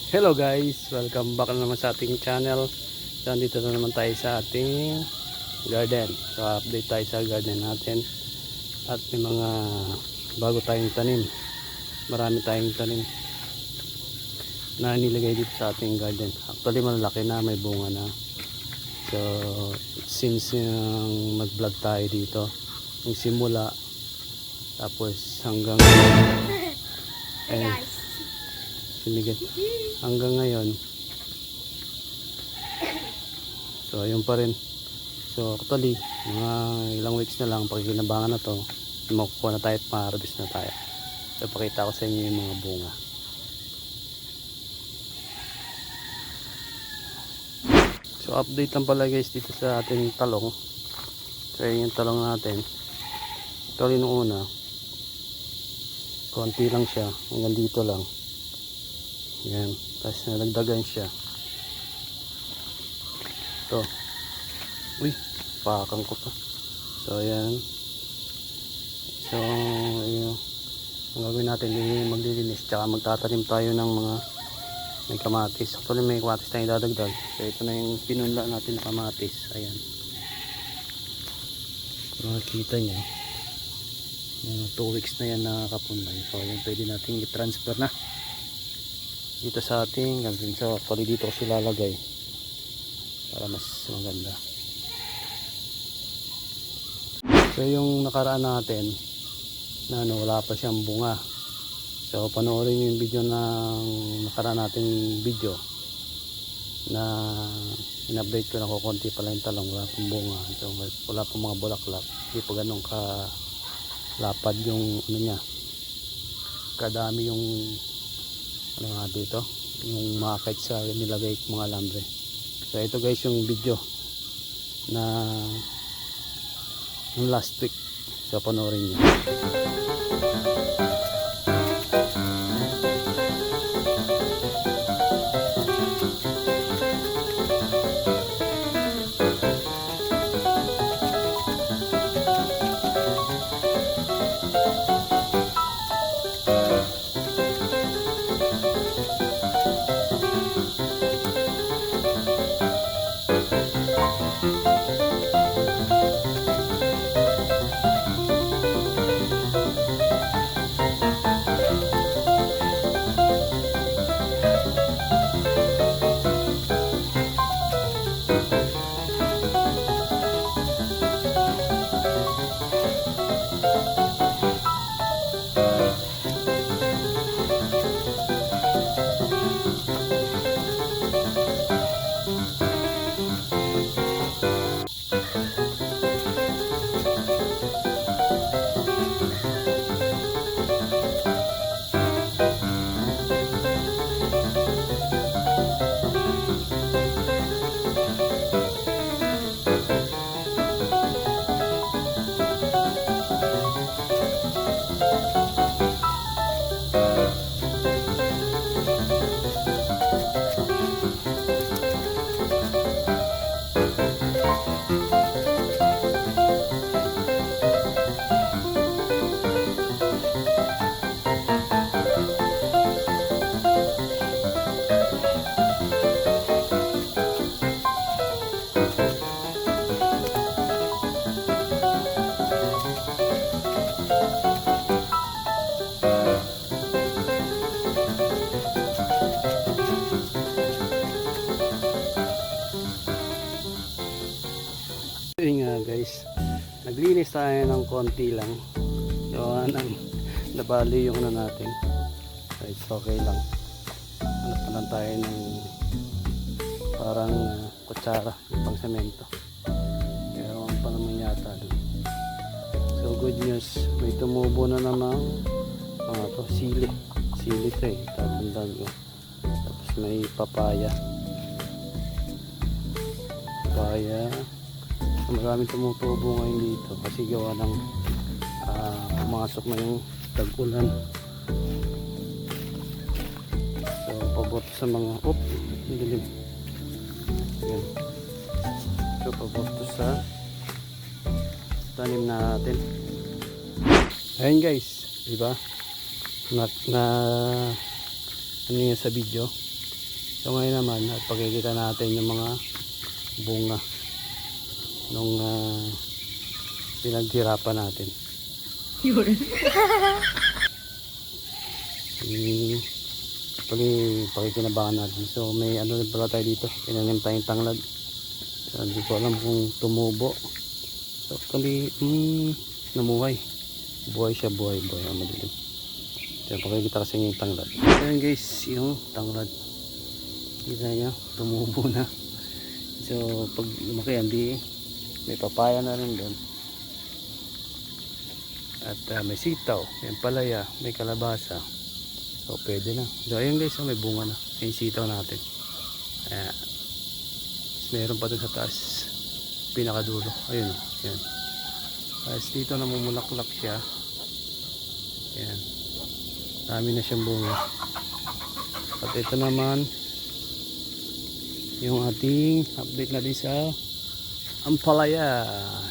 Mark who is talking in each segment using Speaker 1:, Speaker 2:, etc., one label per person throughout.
Speaker 1: Hello guys, welcome back na naman sa ating channel. So dito na naman tayo sa ating garden. So update tayo sa garden natin. At may mga bago tayong tanim. Marami tayong tanim na nilagay dito sa ating garden. Actually malaki na, may bunga na. So since mag vlog tayo dito, yung simula tapos hanggang sinigat hanggang ngayon, so ayun pa rin. So actually mga ilang weeks na lang pagkinabangan na to, makukuha na tayo at ma-harvest na tayo. So pakita ko sa inyo yung mga bunga. So update lang pala guys dito sa ating talong. So yun yung talong natin. Actually nung una konti lang siya, hanggang dito lang. Yan, tapos nalagdagan siya. Ito. Uy, pakang ko pa. So ayan. So ayun, ang gagawin natin, maglilinis tsaka magtatanim tayo ng mga may kamatis. Actually may kamatis tayong dadagdag. So ito na yung pinunla natin na kamatis. Ayan, kung makikita nyo, 2 weeks na yan nakakapunlay. So ayan, pwede natin i-transfer na dito sa ating garden. So actually dito ko sila lalagay para mas maganda. So yung nakaraan natin na wala pa siyang bunga, so panoorin yung video ng nakaraan natin video na in-update ko na kukunti pala yung talong, wala pang bunga. So wala pang mga bulaklak, hindi pa ganun ka lapad yung ano niya, kadami yung ano nga dito, yung mga kahit sa nilagay mga alambre. So ito guys yung video na yung last week. So panoorin nyo. Yun nga guys, naglinis tayo ng konti lang. So nabali yung ano natin. So it's okay lang. Hanap pa lang tayo ng parang kutsara, yung pang semento. Meron pa naman yata dun. So good news, may tumubo na namang mga to, sili to eh, tatandaan ko. Tapos may papaya. So, maraming tumutubo ngayon dito kasi gawa ng pumasok na yung tag-ulan. So paboto sa mga dilim. Ayan. So paboto sa tanim natin. Ayan guys, diba? Na ano yun sa video, So ngayon naman at pagkikita natin yung mga bunga nung pinaghirapan natin.
Speaker 2: Yun.
Speaker 1: Pakikinabangan natin. So may ano rin pala tayo dito, tinanim tayong tanglad. So hindi ko alam kung tumubo. So actually namuhay, buhay siya, buhay ang madilim. So pakikita kasi yung tanglad. So yun guys, yung tanglad, kita nyo, tumubo na. So pag lumaki hindi, may papaya na rin doon. At may sitaw, may palaya, may kalabasa. So pwede na. So ayun guys, may bunga na yung sitaw natin. Meron pa dun sa taas, pinakadulo. Ayun, yan. Tapos dito namumulaklak siya. Yan, dami na siyang bunga. At ito naman yung ating update natin sa ampalaya.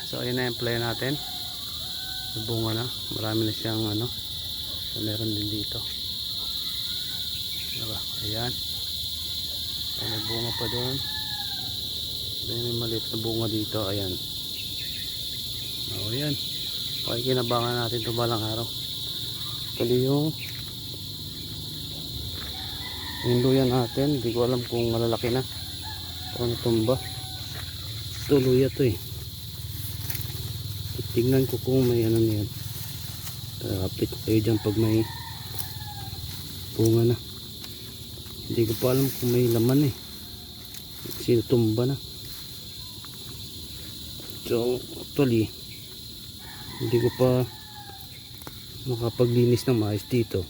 Speaker 1: So ayun na yung play natin. Bunga na, marami na siyang ano. So meron din dito, diba? Ayan, may bunga pa doon. May maliit na bunga dito. Ayan, ayan, pakikinabangan natin ito balang araw. Kali yung luya natin, hindi ko alam kung malalaki na o natumba. Ito luya to eh. Tingnan ko kung may ano niyan. Update ko kayo dyan pag may bunga na. Hindi ko pa alam kung may laman eh, kasi tumba na. So actually hindi ko pa makapaglinis ng maayos dito.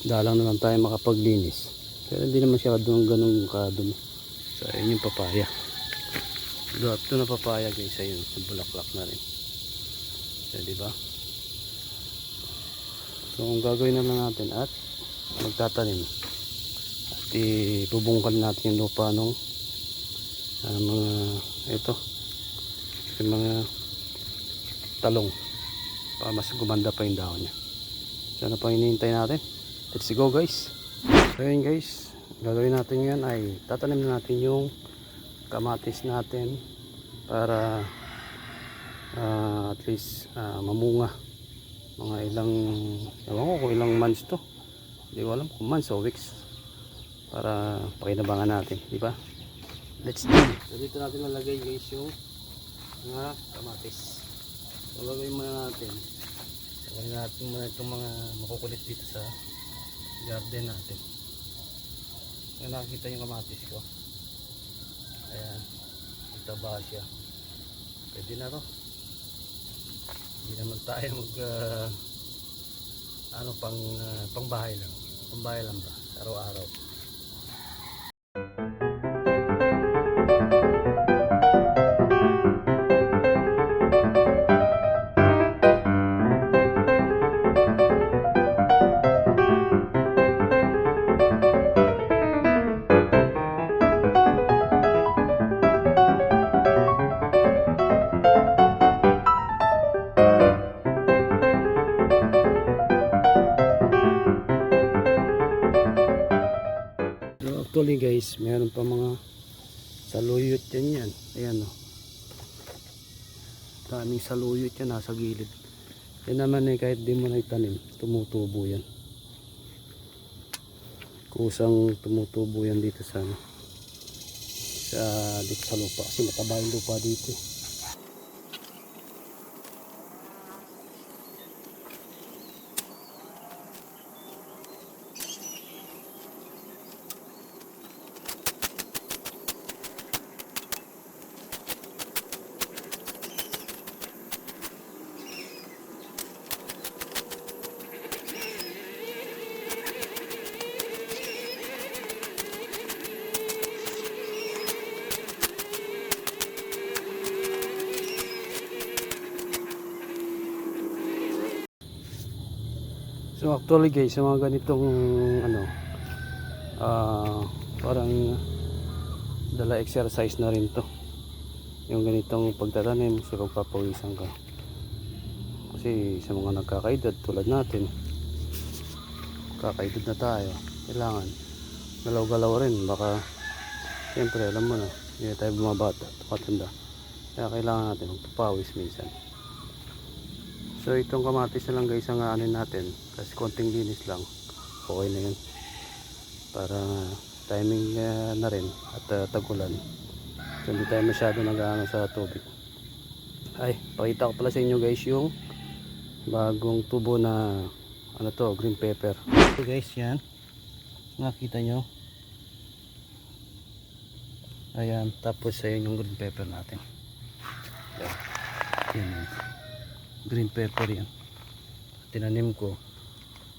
Speaker 1: Dalang na lang tayo makapaglinis, pero hindi naman siya ganun kadumi. So ayun yung papaya. Ito na papaya guys, ayun, bulaklak na rin. So, diba? So ang gagawin na lang natin at magtatanim at ibubungkal natin yung lupa nung mga ito, yung mga talong, para mas gumanda pa yung dahon niya. So ano pa hinihintay natin? Let's go guys. So yun guys, gagawin natin yan ay tatanim na natin yung kamatis natin para at least mamunga. Mga ilang, ewan ko kung ilang months to, hindi ko alam kung months o weeks, para pakinabangan natin, di ba? Let's do it. So dito natin lalagay guys yung mga kamatis. So gagawin muna natin, gagawin natin muna itong mga makukulit dito sa garden natin. Ngayon nakikita yung kamatis ko. Ayan, itaba siya. Pwede na to. Hindi naman tayo mag ano pang bahay lang. Pang bahay lang ba? Araw-araw. Actually guys, meron pa mga saluyot yan. Ayan o, daming saluyot yan nasa gilid. Yan naman eh, kahit di mo na itanim, tumutubo yan. Kusang tumutubo yan dito sa dito sa lupa, kasi mataba yung lupa dito. So actually guys, sa mga ganitong ano, parang dala exercise na rin to, yung ganitong pagtatanim sa pagpapawisan ka. Kasi sa mga nagkakaedad tulad natin, kakaedad na tayo, kailangan galaw-galaw rin. Baka siyempre alam mo na, hindi tayo bumabata, matanda, kaya kailangan natin magpapawis minsan. So itong kamatis na lang guys ang aanin natin, kasi konting linis lang, okay na yun, para timing na rin at tagulan, so hindi tayo masyado nag-aano sa tubig. Ay, pakita ko pala sa inyo guys yung bagong tubo na ano to, green pepper. So guys, yan nakita nyo, ayan, tapos ayun yung green pepper natin. Yan, green pepper yan, tinanim ko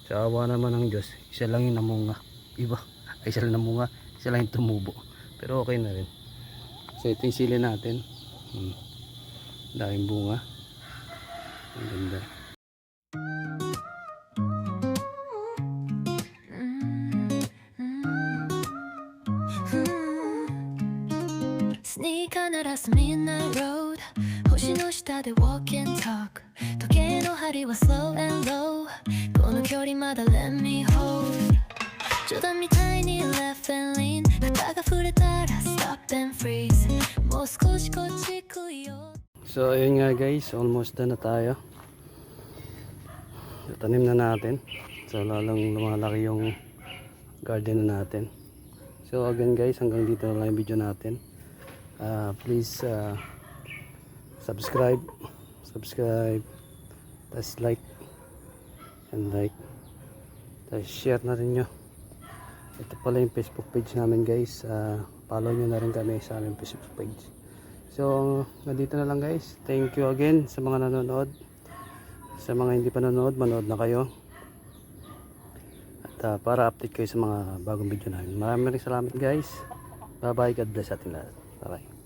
Speaker 1: sa awa naman ng Diyos. Isa lang yung namunga, iba ay isa lang namunga, isa lang yung tumubo, pero okay na rin. So ito yung sili natin, daming bunga, ang ganda.
Speaker 2: Sneak under us midnight road 星の下で walk and talk 時計の針は slow and low この距離まだ let me hold 冗談みたいに left and lean 肩が触れたら stop and freeze もう少しこっち来いよ。
Speaker 1: So ayun nga guys, almost done na tayo. Tanim na natin, so lalong lumalaki yung garden na natin. So again guys, hanggang dito na lang yung video natin. Please subscribe, tas like, tas share na rin nyo. Ito pala yung Facebook page namin guys, follow nyo na rin kami sa aming Facebook page. So nandito na lang guys, thank you again sa mga nanonood. Sa mga hindi pa nanonood, manood na kayo, at para update kayo sa mga bagong video namin. Maraming salamat guys, bye bye, God bless ating lahat, bye bye.